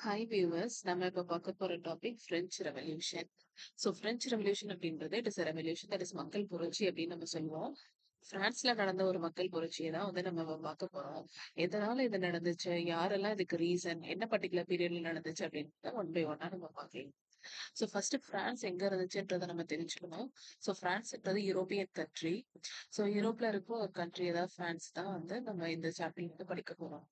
Hi viewers, நம்ம இப்ப பார்க்க போற topic French revolution. French revolution அப்படின்றது it is revolution that is மக்கள் புரட்சி அப்படின்னு நம்ம சொல்லுவோம். பிரான்ஸ்ல நடந்த ஒரு மக்கள் புரட்சியை தான் வந்து நம்ம பார்க்க போறோம். எதனால இது நடந்துச்சு, யாரெல்லாம் இதுக்கு ரீசன், என்ன பர்டிகுலர் பீரியட்ல நடந்துச்சு அப்படின்னு ஒன் பை ஒன்னா நம்ம பார்க்கலாம். ஃபர்ஸ்ட் பிரான்ஸ் எங்க இருந்துச்சுன்றதை நம்ம தெரிஞ்சுக்கணும். பிரான்ஸ்ன்றது யூரோப்பியன் கண்ட்ரி. யூரோப்ல இருக்க ஒரு கண்ட்ரி ஏதாவது பிரான்ஸ் தான் வந்து நம்ம இந்த சாப்டர் வந்து படிக்க போறோம்.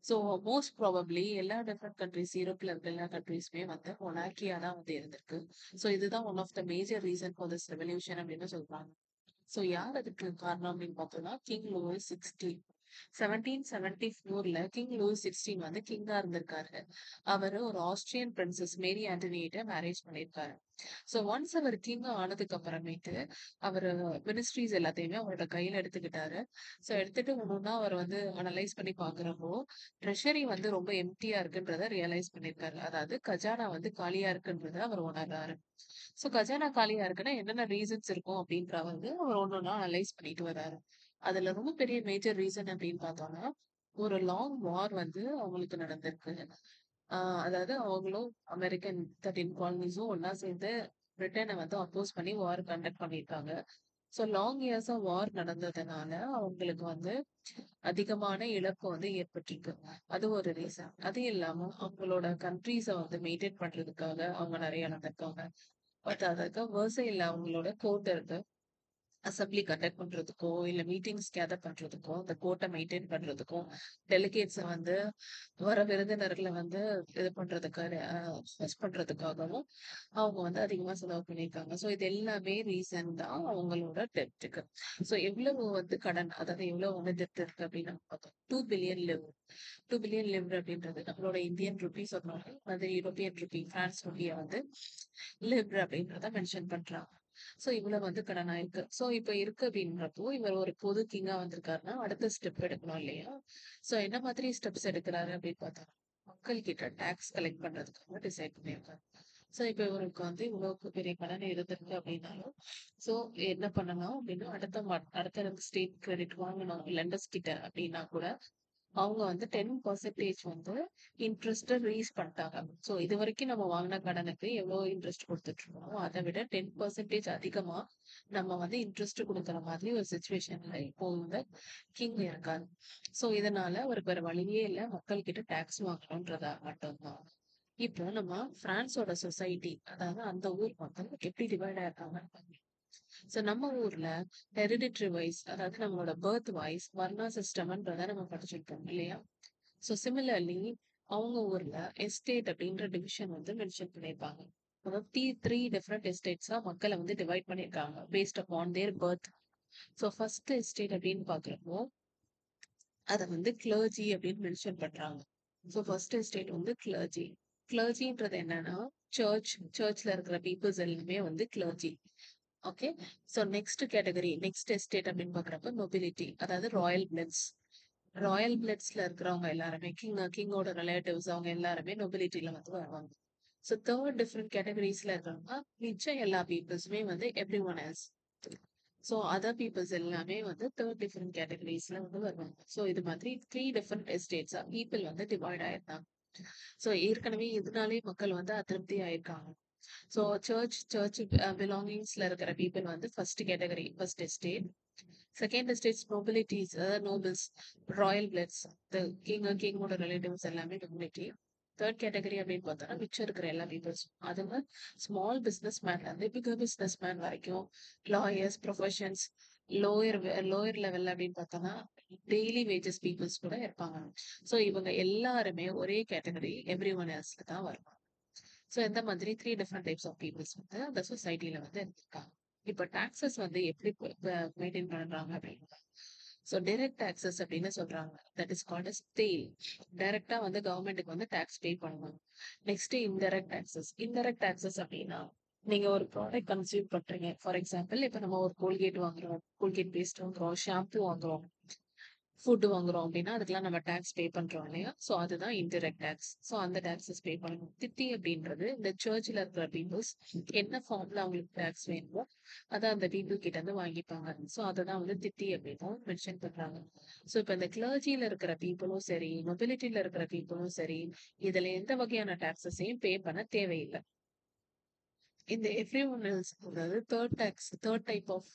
ஸோ மோஸ்ட் ப்ராபப்ளி எல்லா டிஃப்ரெண்ட் கண்ட்ரிஸ் யூரோப்ல இருக்க எல்லா கண்ட்ரிஸுமே வந்து மொனார்கியா தான் வந்து இருந்திருக்கு. இதுதான் one of the major reason for this revolution அப்படின்னு சொல்றாங்க. யார் அதுக்கு காரணம் அப்படின்னு பார்த்தோம்னா கிங் லூயிஸ் 16. 1774ல கிங் லூயிஸ் 16 வந்து கிங்கா இருந்திருக்காரு. அவரு ஒரு ஆஸ்திரியன் பிரின்சஸ் மேரி ஆண்டனியேட்ட மேரேஜ் பண்ணியிருக்காரு. ஒன்ஸ் அவர் கிங் ஆனதுக்கு அப்புறமேட்டு அவரு மினிஸ்ட்ரிஸ் எல்லாத்தையுமே அவரோட கையில எடுத்துக்கிட்டாரு. எடுத்துட்டு ஒன்னொன்னா அவர் வந்து அனலைஸ் பண்ணி பாக்குறப்போ ட்ரெஷரி வந்து ரொம்ப எம்டியா இருக்குன்றத ரியலைஸ் பண்ணிருக்காரு. அதாவது கஜானா வந்து காலியா இருக்குன்றத அவர் உணர்றாரு. கஜானா காலியா இருக்குன்னா என்னென்ன ரீசன்ஸ் இருக்கும் அப்படின்ற வந்து அவர் ஒன்னொன்னா அனலைஸ் பண்ணிட்டு வர்றாரு. அதுல ரொம்ப பெரிய மேஜர் ரீசன் அப்படின்னு பார்த்தோம்னா ஒரு லாங் வார் வந்து அவங்களுக்கு நடந்திருக்கு. அதாவது அவங்களும் அமெரிக்கன் 13 காலனிஸும் ஒன்னா சேர்ந்து பிரிட்டனை வந்து அப்போஸ் பண்ணி வார் கண்டக்ட் பண்ணியிருக்காங்க. லாங் இயர்ஸா வார் நடந்ததுனால அவங்களுக்கு வந்து அதிகமான இழப்பு வந்து ஏற்பட்டிருக்கு. அது ஒரு ரீசன். அது இல்லாம அவங்களோட கண்ட்ரீஸ வந்து மெயின்டைன் பண்றதுக்காக அவங்க நிறைய இழந்திருக்காங்க. பட் அதுக்கு வெர்சைல்ல அவங்களோட கோர்ட் இருக்கு. அசெம்பிளி கண்டக்ட் பண்றதுக்கோ, இல்ல மீட்டிங்ஸ் கேதர் பண்றதுக்கோ, அந்த கோர்ட்ட மெயின்டெயின் பண்றதுக்கும், டெலிகேட்ஸ வந்து வர விருந்தினர்கள வந்து இது பண்றதுக்காக ஹோஸ்ட் பண்றதுக்காகவும் அவங்க வந்து அதிகமா செலவு பண்ணியிருக்காங்க. இது எல்லாமே ரீசன் தான் அவங்களோட டெப்ட்டுக்கு. எவ்வளவு வந்து கடன், அதாவது எவ்வளவு வந்து டெப்ட் இருக்கு அப்படின்னு நம்ம பார்த்தோம். 2 பில்லியன் லிவ்ர். 2 பில்லியன் லிவ்ர் அப்படின்றது நம்மளோட இந்தியன் ருபி சொன்னாங்க. அது யூரோப்பியன் ருபி, பிரான்ஸ் ருபிய வந்து லிவ்ர் அப்படின்றத மென்ஷன் பண்றாங்க. இவ்வளவு வந்து கடன் ஆயிருக்கு. இப்ப இருக்கு அப்படின்றப்போ இவர் ஒரு புது கிங்கா வந்திருக்காருன்னா அடுத்த ஸ்டெப் எடுக்கணும் இல்லையா? என்ன மாதிரி ஸ்டெப்ஸ் எடுக்கிறாரு அப்படின்னு பார்த்தா மக்கள் கிட்ட டாக்ஸ் கலெக்ட் பண்றதுக்காக டிசைட் பண்ணியிருக்காரு. இப்ப இவருக்கு வந்து இவ்வளவு பெரிய கடன் இருந்திருக்கு அப்படின்னாலும் சோ என்ன பண்ணலாம் அப்படின்னா அடுத்த 2 ஸ்டேட் கிரெடிட் வாங்கணும் லெண்டர்ஸ் கிட்ட அப்படின்னா கூட அவங்க வந்து 10% வந்து இன்ட்ரெஸ்ட் ரீஸ் பண்ணிட்டாங்க. இது வரைக்கும் நம்ம வாங்கின கடனுக்கு எவ்வளவு இன்ட்ரெஸ்ட் கொடுத்துட்டு இருக்கோமோ அதை விட 10% அதிகமா நம்ம வந்து இன்ட்ரெஸ்ட் கொடுக்குற மாதிரி ஒரு சுச்சுவேஷன்ல இப்போ இந்த கிங் இருக்காரு. இதனால அவருக்கு வேற வழியே இல்ல, மக்கள் கிட்ட டாக்ஸ் வாங்கணும்ன்றதா மட்டும்தான். இப்போ நம்ம பிரான்ஸோட சொசைட்டி, அதாவது அந்த ஊர் மக்கள் எப்படி டிவைட் ஆயிருக்காங்க. நம்ம ஊர்ல ஹெரிடிட்ரி வைஸ், அதாவது நம்மளோட பர்த் வைஸ் வர்ணா சிஸ்டம்ன்றத நம்ம படிச்சிருக்கோம் இல்லையா? சிமிலர்லி அவங்க ஊர்ல எஸ்டேட் அப்படின்ற டிவிஷன் வந்து மென்ஷன் பண்ணியிருப்பாங்க. அதாவது 3 டிஃப்ரெண்ட் எஸ்டேட்ஸா மக்களை வந்து டிவைட் பண்ணியிருக்காங்க பேஸ்ட் அப்பான் தேர் பர்த். ஃபர்ஸ்ட் எஸ்டேட் அப்படின்னு பாக்குறப்போ அதை வந்து கிளர்ஜி அப்படின்னு மென்ஷன் பண்றாங்க. ஃபர்ஸ்ட் எஸ்டேட் வந்து கிளர்ஜி. கிளர்ஜின்றது என்னன்னா சர்ச்ல இருக்கிற பீப்புள்ஸ் எல்லாமே வந்து clergy. Okay. Next category, next estate அப்படின்னு பாக்குறப்ப நொபிலிட்டி, அதாவது ராயல் பிளட்ஸ். ராயல் பிளட்ஸ்ல இருக்கிறவங்க எல்லாருமே கிங்கோட ரிலேட்டிவ்ஸ் அவங்க எல்லாருமே நொபிலிட்டில வந்து வருவாங்க. தேர்ட் டிஃப்ரெண்ட் கேட்டகரிஸ்ல இருக்கிறவங்க மிச்சம் எல்லா பீப்புள்ஸுமே வந்து every one else. Other peoples எல்லாமே வந்து தேர்ட் டிஃப்ரெண்ட் கேட்டகரிஸ்ல வந்து வருவாங்க. இது மாதிரி 3 டிஃப்ரெண்ட் எஸ்டேட்ஸா பீப்புள் வந்து டிவைட் ஆயிருந்தாங்க. ஏற்கனவே இதனாலே மக்கள் வந்து அதிருப்தி ஆயிருக்காங்க. சர்ச் பிலாங்கிங்ஸ்ல இருக்கிற பீப்புள் வந்து first category, first estate. Second estates nobilities, அதாவது நோபல்ஸ், ராயல் பிளட்ஸ், கிங்கோட ரிலேட்டிவ்ஸ் எல்லாமே நோபிலிட்டி. தேர்ட் கேட்டகரி அப்படின்னு பார்த்தோம்னா மிச்சம் இருக்கிற எல்லா பீப்புள்ஸ், அதுங்க ஸ்மால் பிசினஸ் மேன்ல இருந்து பிகர் பிசினஸ் மேன் வரைக்கும், lawyers, professions, lower lower level அப்படின்னு பார்த்தோம்னா டெய்லி வேஜஸ் பீப்புள்ஸ் கூட இருப்பாங்க. இவங்க எல்லாருமே ஒரே கேட்டகரி எவ்ரி ஒன் எல்ஸ்ல தான் வருவாங்க. இந்த மாதிரி 3 டிஃப்ரெண்ட் டைப்ஸ் ஆஃப் பீப்புள்ஸ் வந்து அந்த சொசைட்டில வந்து இருக்காங்க. இப்ப டாக்ஸஸ் வந்து எப்படி மெயின்டைன் பண்றாங்க அப்படின்னா டைரக்ட் டாக்ஸஸ் அப்படின்னு சொல்றாங்க. That is called as tale. டைரக்டா வந்து கவர்மெண்ட்டுக்கு வந்து டாக்ஸ் பே பண்ணுவாங்க. Next indirect taxes. Indirect taxes அப்படின்னா நீங்க ஒரு ப்ராடக்ட் கன்சியூம் பண்றீங்க. ஃபார் எக்ஸாம்பிள் இப்ப நம்ம ஒரு கோல்கேட் வாங்குறோம், கோல்கேட் பேஸ்ட் வாங்குறோம், ஷாம்பு வாங்குறோம். ஃபுட் வாங்குறோம் அப்படின்னா, அதுக்கெல்லாம் நம்ம டாக்ஸ் பே பண்றோம் இல்லையா? ஸோ அதுதான் இன்டைரக்ட் டாக்ஸ். ஸோ அந்த டாக்ஸஸ் பே பண்ணணும். தித்தி அப்படின்றது இந்த சர்ச்ல இருக்கிற பீப்பிள்ஸ் என்ன ஃபார்ம்ல அவங்களுக்கு டாக்ஸ் வேணுமோ, அத அந்த பீப்பிள் கிட்ட இருந்து வாங்கிப்பாங்க. ஸோ அததான் வந்து தித்தி அப்படின்னும் மென்ஷன் பண்றாங்க. ஸோ இப்ப இந்த கிளர்ஜில இருக்கிற பீப்பிளும் சரி, நொபிலிட்டில இருக்கிற பீப்பிளும் சரி, இதுல எந்த வகையான டாக்ஸஸையும் பே பண்ண தேவையில்ல. இந்த எவ்ரி ஒன் எல்ஸ், அதாவது தேர்ட் டைப் ஆஃப்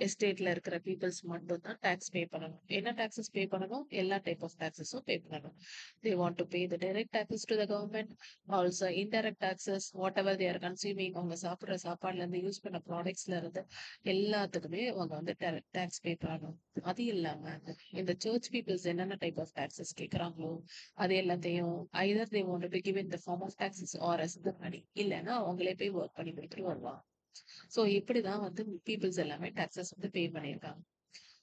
எஸ்டேட்ல இருக்கிற பீப்புள்ஸ் மட்டும் தான் டாக்ஸ் பே பண்ணணும். என்ன டாக்ஸஸ் பே பண்ணணும்? எல்லா டைப் ஆஃப் டாக்ஸஸும் பே பண்ணணும். தே want to pay the direct taxes to the government, also indirect taxes what ever they are consuming, அவங்க சாப்பிடுற சாப்பாடுல இருந்து யூஸ் பண்ண ப்ராடக்ட்ஸ்ல இருந்து எல்லாத்துக்குமே அவங்க வந்து டாக்ஸ் பே பண்ணணும். அது இல்லாம இந்த சர்ச் பீப்புள்ஸ் என்னென்ன டைப் ஆஃப் டாக்ஸஸ் கேட்கறாங்களோ அது எல்லாத்தையும் either they want to give in the form of taxes or as the money, இல்லைன்னா அவங்களே போய் ஒர்க் பண்ணி கொடுத்துட்டு வருவாங்க. சோ இப்படிதான் வந்து பீப்புள்ஸ் எல்லாமே டாக்ஸஸ் வந்து பே பண்ணியிருக்காங்க.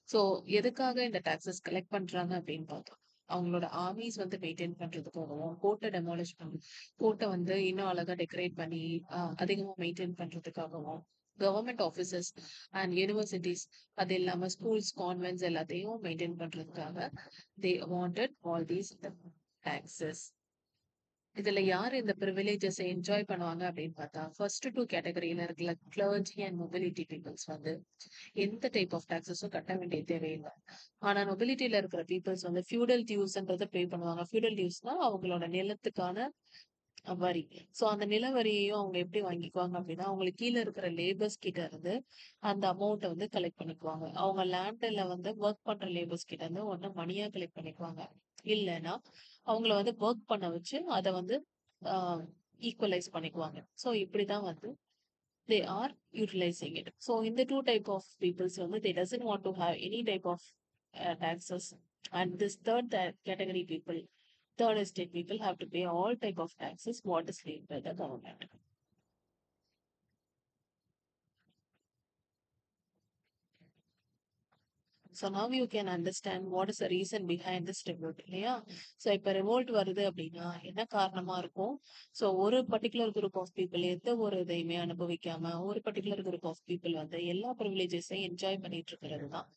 சோ எதுக்காக இந்த டாக்ஸஸ் கலெக்ட் பண்றாங்க அப்படின்னு பார்த்தோம். அவங்களோட ஆர்மிஸ் வந்து மெயின்டைன் பண்றதுக்காகவும், கோர்ட்டை டெமாலிஷ் பண்ணி கோர்ட்டை வந்து இன்னும் அழகா டெக்கரேட் பண்ணி அதிகமா மெயின்டைன் பண்றதுக்காகவும், கவர்மெண்ட் ஆஃபீஸஸ் அண்ட் யூனிவர்சிட்டிஸ் அது இல்லாம ஸ்கூல்ஸ், கான்வென்ட்ஸ் எல்லாத்தையும் மெயின்டைன் பண்றதுக்காக they wanted all these taxes. இதுல யாரு இந்த பிரிவிலேஜஸ் என்ஜாய் பண்ணுவாங்க அப்படின்னு பார்த்தா, ஃபர்ஸ்ட் டூ கேட்டகரியில இருக்கிற கிளர்ஜி அண்ட் மொபிலிட்டி பீப்புள்ஸ் வந்து எந்த டைப் ஆஃப் டாக்ஸஸும் கட்ட வேண்டிய தேவையில்லை. ஆனா நொபிலிட்டியில இருக்கிற பீப்புள்ஸ் வந்து ஃபியூடல் டியூஸ்ன்றதை பே பண்ணுவாங்க. ஃபியூடல் டியூஸ்னா அவங்களோட நிலத்துக்கான வரி. சோ அந்த நில வரியையும் அவங்க எப்படி வாங்கிக்குவாங்க அப்படின்னா, அவங்களுக்கு கீழ இருக்கிற லேபர்ஸ் கிட்ட இருந்து அந்த அமௌண்ட்டை வந்து கலெக்ட் பண்ணிக்குவாங்க. அவங்க லேண்ட்ல வந்து ஒர்க் பண்ற லேபர்ஸ் கிட்ட இருந்து ஒண்ணு மணியா கலெக்ட் பண்ணிக்குவாங்க. இல்லைன்னா அவங்கள வந்து ஒர்க் பண்ண வச்சு அதை வந்து ஈக்குவலைஸ் பண்ணிக்குவாங்க. ஸோ இப்படிதான் வந்து they are utilizing it. So இந்த டூ டைப் ஆஃப் பீப்புள்ஸ் வந்து they doesn't want to have any type of taxes, and this category people, third estate people have to pay all type of taxes what is laid by the government. So now you can understand what is the reason behind this revolt இல்லையா? So இப்ப revolt வருது அப்படின்னா என்ன காரணமா இருக்கும்? So ஒரு particular group of people எந்த ஒரு இதையுமே அனுபவிக்காம ஒரு பர்டிகுலர் குரூப் ஆஃப் பீப்புள் வந்து எல்லா ப்ரிவிலேஜஸையும் என்ஜாய் பண்ணிட்டு இருக்கிறது தான்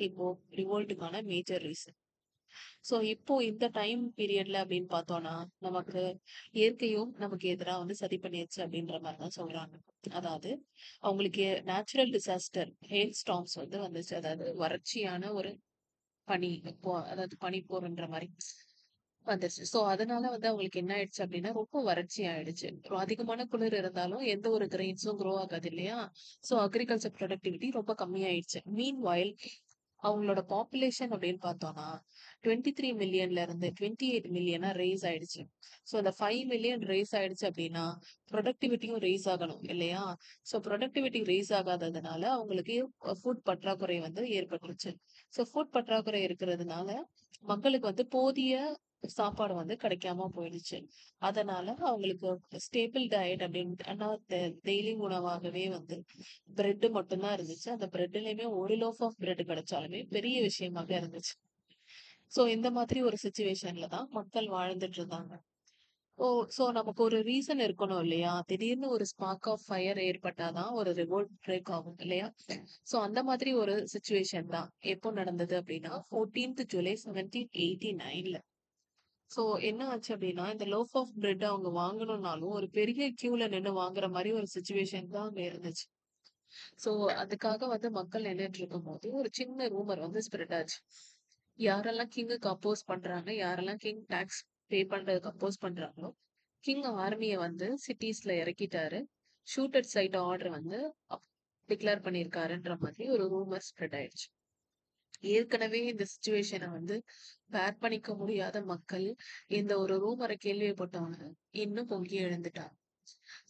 இப்போ ரிவோல்ட்டுக்கான மேஜர் ரீசன். சோ இப்போ இந்த டைம் பீரியட்ல அப்படின்னு பார்த்தோம்னா, நமக்கு இயற்கையும் நமக்கு எதிரா வந்து சதி பண்ணிருச்சு அப்படின்ற மாதிரி தான் சொல்றாங்க. அதாவது அவங்களுக்கு நேச்சுரல் டிசாஸ்டர், ஹெயில் ஸ்டார்ம்ஸ் வந்து வந்துச்சு. அதாவது வறட்சியான ஒரு பனி இப்போ, அதாவது பனிப்போர்ன்ற மாதிரி வந்துருச்சு. சோ அதனால வந்து அவங்களுக்கு என்ன ஆயிடுச்சு அப்படின்னா, ரொம்ப வறட்சி ஆயிடுச்சு. அதிகமான குளிர் இருந்தாலும் எந்த ஒரு கிரெயின்ஸும் க்ரோ ஆகாது இல்லையா? சோ அக்ரிகல்ச்சர் ப்ரொடக்டிவிட்டி ரொம்ப கம்மியாயிடுச்சு. மீன் வயல் அவங்களோட பாப்புலேஷன் அப்படின்னு பார்த்தோம்னா 23 மில்லியன்ல இருந்து 28 மில்லியனா ரேஸ் ஆயிடுச்சு. ஸோ அந்த 5 மில்லியன் ரேஸ் ஆயிடுச்சு அப்படின்னா ப்ரொடக்டிவிட்டியும் ரேஸ் ஆகணும் இல்லையா? ஸோ ப்ரொடக்டிவிட்டி ரேஸ் ஆகாததுனால அவங்களுக்கு ஃபுட் பற்றாக்குறை வந்து ஏற்பட்டுருச்சு. ஸோ ஃபுட் பற்றாக்குறை இருக்கிறதுனால மக்களுக்கு வந்து போதிய சாப்பாடு வந்து கிடைக்காம போயிடுச்சு. அதனால அவங்களுக்கு ஸ்டேபிள் டயட் அப்படின்னு டெய்லி உணவாகவே வந்து பிரெட் மட்டும்தான் இருந்துச்சு. அந்த பிரெட்லயுமே ஒரு லோஃப் ஆஃப் பிரெட் கிடைச்சாலுமே பெரிய விஷயமாக இருந்துச்சு. சோ இந்த மாதிரி ஒரு சிச்சுவேஷன்ல தான் மக்கள் வாழ்ந்துட்டு இருந்தாங்க. ஓ சோ நமக்கு ஒரு ரீசன் இருக்கணும் இல்லையா? திடீர்னு ஒரு ஸ்பார்க் ஆஃப் ஃபயர் ஏற்பட்டாதான் ஒரு ரிவோல்ட் பிரேக் ஆகும் இல்லையா? சோ அந்த மாதிரி ஒரு சிச்சுவேஷன் தான் எப்போ நடந்தது அப்படின்னா 14th ஜூலை 1789ல. சோ என்ன ஆச்சு அப்படின்னா, இந்த லோஃப் ஆஃப் பிரெட் அவங்க வாங்கணும்னாலும் ஒரு பெரிய கியூல நின்னு வாங்குற மாதிரி ஒரு சிச்சுவேஷன் தான் அங்க இருந்துச்சு. சோ அதுக்காக வந்து மக்கள் நின்னுட்டு இருக்கும்போது ஒரு சின்ன ரூமர் வந்து ஸ்ப்ரெட் ஆச்சு. யாரெல்லாம் கிங்குக்கு அப்போஸ் பண்றாங்க, யாரெல்லாம் கிங் டாக்ஸ் பே பண்றதுக்கு அப்போஸ் பண்றாங்களோ, கிங் ஆர்மிய வந்து சிட்டிஸ்ல இறக்கிட்டாரு. ஷூட் அட் சைட் ஆர்டர் வந்து டிக்ளேர் பண்ணியிருக்காருன்ற மாதிரி ஒரு ரூமர் ஸ்ப்ரெட் ஆயிடுச்சு. ஏற்கனவே இந்த சிச்சுவேஷனை வந்து பேர் பண்ணிக்க முடியாத மக்கள் இந்த ஒரு ரூமரை கேள்விப்பட்டவங்க இன்னும் பொங்கி எழுந்துட்டாங்க.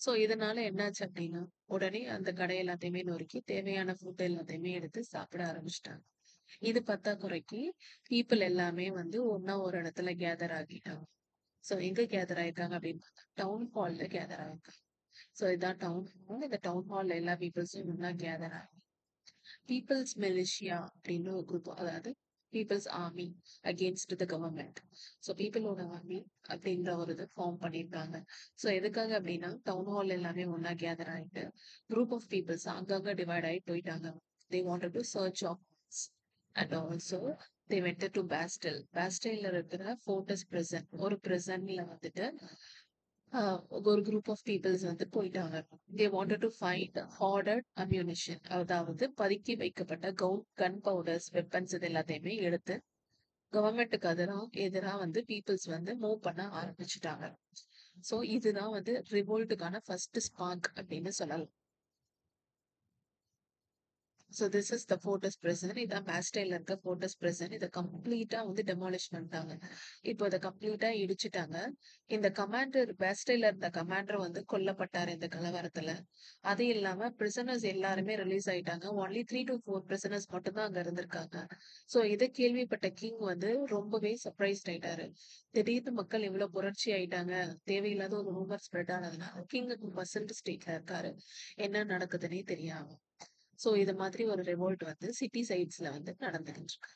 சோ இதனால என்னாச்சு அப்படின்னா, உடனே அந்த கடை எல்லாத்தையுமே நொறுக்கி தேவையான ஃபுட் எல்லாத்தையுமே எடுத்து சாப்பிட ஆரம்பிச்சிட்டாங்க. இது பத்தாக்குறைக்கு பீப்புள் எல்லாமே வந்து ஒண்ணா ஒரு இடத்துல கேதர் ஆகிட்டாங்க. சோ எங்க கேதர் ஆயிருக்காங்க அப்படின்னு பார்த்தா டவுன் ஹால்ல கேதர் ஆயிருக்காங்க. சோ இதான் டவுன் ஹால். இந்த டவுன் ஹால்ல எல்லா பீப்புள்ஸும் ஒண்ணா கேதர் ஆகி பீப்புள்ஸ் மிலிஷியா அப்படின்னு ஒரு குரூப், அதாவது peoples army against the government. So பீப்புளோட ஆர்மி அப்படின்ற ஒரு இது ஃபார்ம் பண்ணியிருக்காங்க. ஸோ எதுக்காக அப்படின்னா டவுன் ஹால் எல்லாமே ஒன்னா கேதர் ஆயிட்டு குரூப் ஆஃப் பீப்புள்ஸ் அங்கங்க டிவைட் ஆகி போயிட்டாங்க. They wanted to church of and also they went to Bastille. பாஸ்டல்ல இருக்கிற ஃபோர்டஸ் பிரிசன், ஒரு பிரிசன்ல வந்துட்டு ஒரு குரூப் ஆஃப் பீப்புள்ஸ் வந்து போயிட்டாங்க. They wanted to find hearted ammunition, அதாவது பதுக்கி வைக்கப்பட்ட கன் பவுடர்ஸ், வெப்பன்ஸ் இது எல்லாத்தையுமே எடுத்து கவர்மெண்ட்டுக்கு எதிரா வந்து பீப்புள்ஸ் வந்து மூவ் பண்ண ஆரம்பிச்சுட்டாங்க. சோ இதுதான் வந்து ரிவோல்ட்டுக்கான ஃபர்ஸ்ட் ஸ்பார்க் அப்படின்னு சொல்லலாம். So this is the fortress prison. இதான் பாஸ்டைல இருக்க ஃபோர்டஸ் பிரிசன். இதை கம்ப்ளீட்டா வந்து டெமாலிஷ் பண்ணிட்டாங்க. இப்போ இதை கம்ப்ளீட்டா இடிச்சுட்டாங்க. இந்த கமாண்டர், பாஸ்டைல இருந்த கமாண்டர் வந்து கொல்லப்பட்டாரு இந்த கலவரத்துல. அது இல்லாம பிரிசனர்ஸ் எல்லாருமே ரிலீஸ் ஆயிட்டாங்க. ஒன்லி 3 to 4 பிரிசனர்ஸ் மட்டும் தான் அங்க இருந்திருக்காங்க. ஸோ இதை கேள்விப்பட்ட கிங் வந்து ரொம்பவே சர்ப்ரைஸ்ட் ஆயிட்டாரு. திடீர்னு மக்கள் இவ்வளவு புரட்சி ஆயிட்டாங்க, தேவையில்லாத ஒரு ரூமர் ஸ்ப்ரெட் ஆனதுனால கிங் பர்சன்ட் ஸ்டேட்ல இருக்காரு, என்ன நடக்குதுன்னே தெரியாம. சோ இது மாதிரி ஒரு ரெவோல்ட் வந்து சிட்டி சைட்ஸ்ல வந்து நடந்துகிட்டு இருக்கு.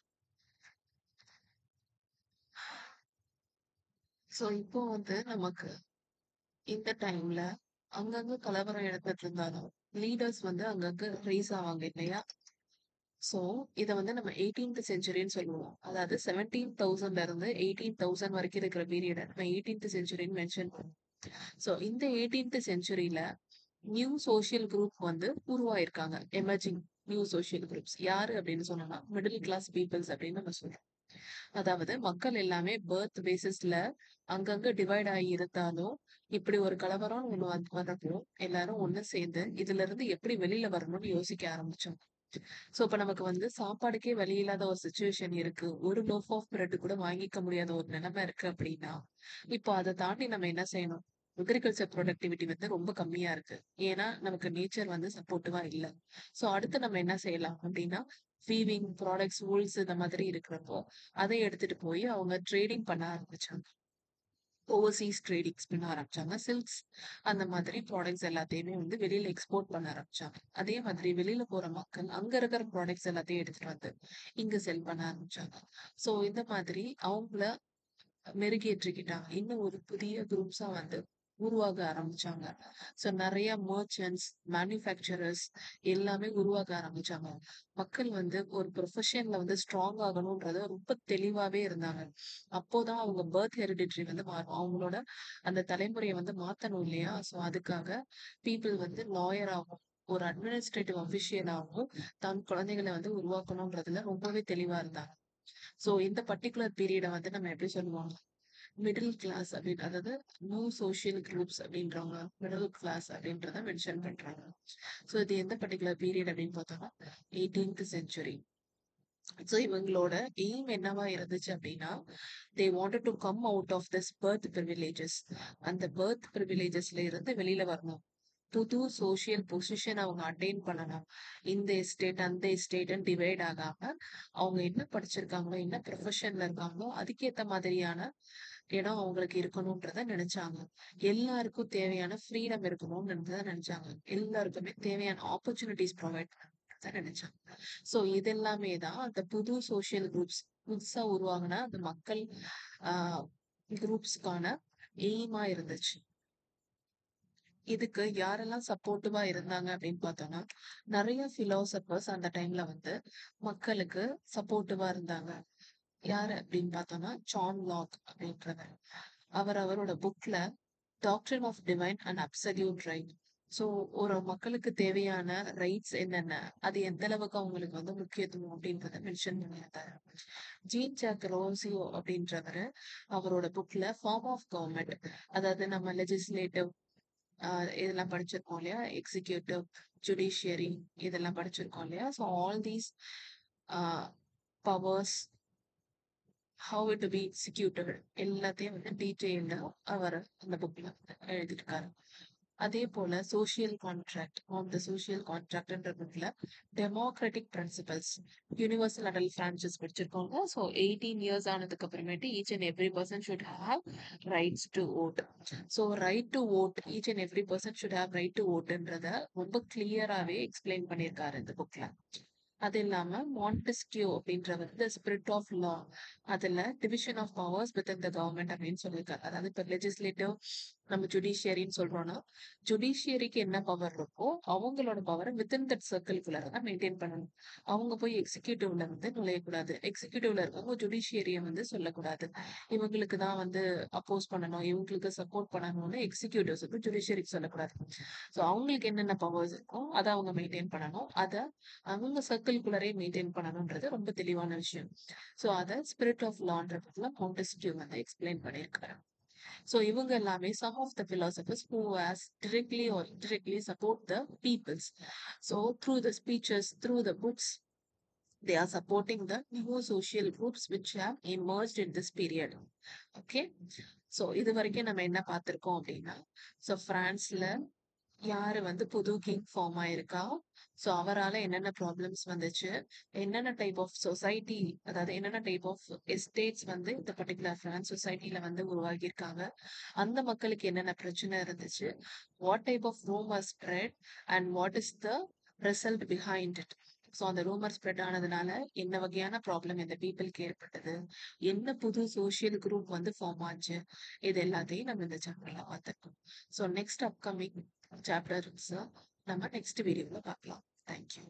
சோ இப்போ வந்து நமக்கு இந்த டைம்ல அங்கங்க கலவரம் எடுத்துட்டு இருந்தாலும் லீடர்ஸ் வந்து அங்கங்க ரைஸ் ஆவாங்க இல்லையா? சோ இத வந்து நம்ம 18th செஞ்சுரின்னு சொல்லுவோம். அதாவது 17,000ல இருந்து 18,000 வரைக்கும் இருக்கிற பீரியட நம்ம 18th செஞ்சுரின்னு மென்ஷன் பண்ணுவோம். சோ இந்த 18th செஞ்சுரியில நியூ சோசியல் குரூப் வந்து உருவாயிருக்காங்க. எமர்ஜிங் நியூ சோசியல் குரூப்ஸ் யாரு அப்படின்னு சொன்னோம்னா மிடில் கிளாஸ் பீப்புள்ஸ் அப்படின்னு நம்ம சொல்றோம். அதாவது மக்கள் எல்லாமே பர்த் பேசிஸ்ல அங்கங்க டிவைட் ஆகி இருந்தாலும் இப்படி ஒரு கலவரம் ஒண்ணு வந்தப்போ எல்லாரும் ஒண்ணு சேர்ந்து இதுல இருந்து எப்படி வெளியில வரணும்னு யோசிக்க ஆரம்பிச்சோம். சோ இப்ப நமக்கு வந்து சாப்பாடுக்கே வழி இல்லாத ஒரு சுச்சுவேஷன் இருக்கு, ஒரு லோஃப் ஆஃப் பிரெட் கூட வாங்கிக்க முடியாத ஒரு நிலைமை இருக்கு அப்படின்னா இப்போ அதை தாண்டி நம்ம என்ன செய்யணும்? அக்ரிகல்ச்சர் ப்ரொடக்டிவிட்டி வந்து ரொம்ப கம்மியா இருக்கு. ஏன்னா நமக்கு நேச்சர் வந்து சப்போர்ட்டிவா இல்ல. சோ அடுத்து நம்ம என்ன செய்யலாம் அப்படின்னா வீவிங் ப்ராடக்ட்ஸ், வூல்ஸ் இந்த மாதிரி இருக்கிறப்போ அதை எடுத்துட்டு போய் அவங்க ட்ரேடிங் பண்ண ஆரம்பிச்சாங்க. ஓவர்சீஸ் ட்ரேடிங்ஸ் பண்ண ஆரம்பிச்சாங்க. சில்க்ஸ் அந்த மாதிரி ப்ராடக்ட்ஸ் எல்லாத்தையுமே வந்து வெளியில எக்ஸ்போர்ட் பண்ண ஆரம்பிச்சாங்க. அதே மாதிரி வெளியில போற மக்கள் அங்க இருக்கிற ப்ராடக்ட்ஸ் எல்லாத்தையும் எடுத்துட்டு வந்து இங்க செல் பண்ண ஆரம்பிச்சாங்க. சோ இந்த மாதிரி அவங்கள மெருகேற்றிக்கிட்டாங்க. இன்னும் ஒரு புதிய குரூப்ஸா வந்து உருவாக ஆரம்பிச்சாங்க. சோ நிறைய மர்ச்சன்ட்ஸ், மேனுஃபேக்சரர்ஸ் எல்லாமே உருவாக ஆரம்பிச்சாங்க. மக்கள் வந்து ஒரு ப்ரொஃபஷன்ல வந்து ஸ்ட்ராங் ஆகணும்ன்றத ரொம்ப தெளிவாவே இருந்தாங்க. அப்போதான் அவங்க பர்த் ஹெரிடிட்டரி வந்து மாறும். அவங்களோட அந்த தலைமுறையை வந்து மாத்தணும் இல்லையா? சோ அதுக்காக பீப்புள் வந்து லாயராகவும் ஒரு அட்மினிஸ்ட்ரேட்டிவ் அபிஷியலாகவும் தன் குழந்தைகளை வந்து உருவாக்கணும்ன்றதுல ரொம்பவே தெளிவா இருந்தாங்க. சோ இந்த பர்ட்டிகுலர் பீரியட வந்து நம்ம எப்படி சொல்லுவாங்க? மிடில் கிளாஸ் அப்படின்னு, அதாவது நியூ சோசியல் குரூப்ஸ் அப்படின்றவங்க மிடில் கிளாஸ் அப்படின்றத மென்ஷன் பண்றாங்க. சோ இது எந்த பர்ட்டிகுலர் பீரியட் அப்படின்னு பார்த்தோம்னா 18th செஞ்சுரி. சோ இவங்களோட எய்ம் என்னவா இருந்துச்சு அப்படின்னா they wanted to come out of this birth privileges. அந்த பர்த் ப்ரிவிலேஜஸ்ல இருந்து வெளியில வரணும். புது சோசியல் பொசிஷன் அவங்க அட்டைன் பண்ணணும். இந்த எஸ்டேட் அந்த எஸ்டேட்னு டிவைட் ஆகாம அவங்க என்ன படிச்சிருக்காங்களோ, என்ன ப்ரொஃபஷன்ல இருக்காங்களோ அதுக்கேத்த மாதிரியான இடம் அவங்களுக்கு இருக்கணும்ன்றத நினைச்சாங்க. எல்லாருக்கும் தேவையான ஃப்ரீடம் இருக்கணும்ன்றத நினைச்சாங்க. எல்லாருக்குமே தேவையான ஆப்பர்ச்சுனிட்டிஸ் ப்ரொவைட் பண்ண நினைச்சாங்க. சோ இது எல்லாமே தான் அந்த புது சோசியல் குரூப்ஸ், புதுசா உருவாகின அந்த மக்கள் ஆஹ் குரூப்ஸ்க்கான எய்மா இருந்துச்சு. இதுக்கு யாரெல்லாம் சப்போர்ட்டிவா இருந்தாங்க அப்படின்னு பார்த்தோம்னா நிறைய பிலாசபர்ஸ் அந்த டைம்ல வந்து மக்களுக்கு சப்போர்ட்டிவா இருந்தாங்க. யாரு அப்படின்னு பார்த்தோம்னா ஜான் லாக் அப்படின்றவர். அவரோட புக்ல doctrine of divine and absolute right, so ஒரு மக்களுக்கு தேவையான ரைட்ஸ் என்னென்ன, அது எந்த அளவுக்கு அவங்களுக்கு வந்து முக்கியத்துவம் அப்படின்றத மென்ஷன் பண்ணியிருந்தாரு. ஜீன் ஜாக் ரோசியோ அப்படின்றவரு அவரோட புக்ல ஃபார்ம் ஆஃப் கவர்மெண்ட், அதாவது நம்ம லெஜிஸ்லேட்டிவ் இதெல்லாம் படிச்சிருக்கோம் இல்லையா, எக்ஸிக்யூட்டிவ், ஜுடிஷியரி இதெல்லாம் படிச்சிருக்கோம் இல்லையா. So all these powers, how it be executed எல்லாத்தையும் வந்து டீட்டெயில்டா அவர் அந்த புக்ல எழுதியிருக்காரு. அதே போல social contract on the social கான்ட்ராக்ட்ன்ற புக்ல democratic principles, universal adult franchises படிச்சிருக்கோங்க. ஸோ 18 இயர்ஸ் ஆனதுக்கு அப்புறமேட்டு each and every person should have rights to vote. So right to vote, each and every person should have right to ஓட்ன்றத ரொம்ப கிளியராகவே explain பண்ணியிருக்காரு இந்த புக்ல. அது இல்லாம மான்டெஸ்கியூ அப்படின்றவர் த ஸ்பிரிட் ஆஃப் லா, அதுல division of powers within the government அப்படின்னு சொல்லியிருக்காரு. அதாவது இப்ப லெஜிஸ்லேட்டிவ் நம்ம ஜுடிஷியரின்னு சொல்றோம்னா, ஜுடிஷியரிக்கு என்ன பவர் இருக்கோ, அவங்களோட பவர வித்தின் தட் சர்க்கிள்குள்ளார தான் மெயின்டெயின் பண்ணணும். அவங்க போய் எக்ஸிக்யூட்டிவ்ல வந்து நுழையக்கூடாது. எக்ஸிக்யூட்டிவ்ல இருக்கவங்க ஜுடிஷியரிய வந்து சொல்லக்கூடாது. இவங்களுக்கு தான் வந்து அப்போஸ் பண்ணணும், இவங்களுக்கு சப்போர்ட் பண்ணணும்னு எக்ஸிக்யூட்டிவ்ஸ் வந்து ஜுடிஷியரிக்கு சொல்லக்கூடாது. ஸோ அவங்களுக்கு என்னென்ன பவர்ஸ் இருக்கோ, அத அவங்க மெயின்டெயின் பண்ணணும். அத அவங்க சர்க்கிள்குள்ளரே மெயின்டெயின் பண்ணணும்ன்றது ரொம்ப தெளிவான விஷயம். ஸோ அத ஸ்பிரிட் ஆஃப் லான்ற புக்ல மாண்டெஸ்க்யூ வந்து எக்ஸ்பிளைன் பண்ணியிருக்காரு. So இவங்க எல்லாமே some of the philosophers who has directly or indirectly support the peoples. So through the speeches, through the books, they are supporting the new social groups which have emerged in this period. Okay. So இது வரைக்கும் நம்ம என்ன பார்த்திருக்கோம் அப்படின்னா, so பிரான்ஸ்ல யாரு வந்து புது கிங் ஃபார்ம் ஆயிருக்கா? சோ அவரால என்னென்ன ப்ராப்ளம்ஸ் வந்துச்சு? என்னென்ன டைப் ஆஃப் சொசைட்டி, அதாவது என்னென்ன டைப் ஆஃப் எஸ்டேட்ஸ் வந்து இந்த பர்ட்டிகுலர் பிரான்ஸ் சொசைட்டில வந்து உருவாகியிருக்காங்க? அந்த மக்களுக்கு என்னென்ன பிரச்சனை இருந்துச்சு? What type of rumour spread and what is the result behind it? So அந்த ரூமர் ஸ்ப்ரெட் ஆனதுனால என்ன வகையான ப்ராப்ளம் இந்த பீப்புளுக்கு ஏற்பட்டது? என்ன புது சோஷியல் குரூப் வந்து ஃபார்ம் ஆச்சு? இது எல்லாத்தையும் நம்ம இந்த சாப்டர்ல பார்த்துருக்கோம். ஸோ நெக்ஸ்ட் அப்கமிங் சாப்டர்ஸ் நம்ம நெக்ஸ்ட் வீடியோல பார்க்கலாம். தேங்க்யூ.